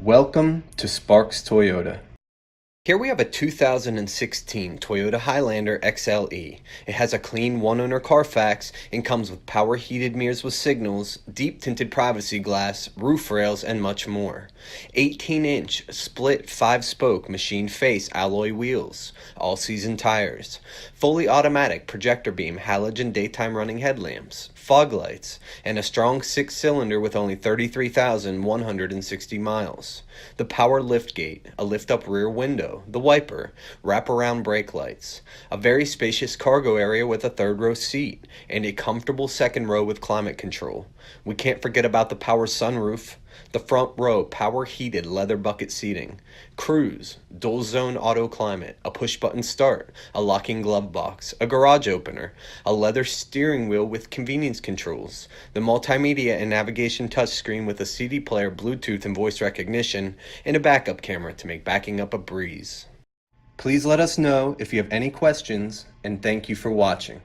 Welcome to Sparks Toyota. Here we have a 2016 Toyota Highlander XLE. It has a clean one-owner Carfax and comes with power heated mirrors with signals, deep tinted privacy glass, roof rails, and much more. 18-inch split 5-spoke machine face alloy wheels, all-season tires, fully automatic projector beam halogen daytime running headlamps, fog lights, and a strong 6-cylinder with only 33,160 miles. The power liftgate, a lift-up rear window, the wiper, wrap-around brake lights, a very spacious cargo area with a third-row seat, and a comfortable second row with climate control. We can't forget about the power sunroof, the front row power-heated leather bucket seating, cruise, dual-zone auto climate, a push-button start, a locking glove box, a garage opener, a leather steering wheel with convenience controls, the multimedia and navigation touchscreen with a CD player, Bluetooth, and voice recognition, and a backup camera to make backing up a breeze. Please let us know if you have any questions, and thank you for watching.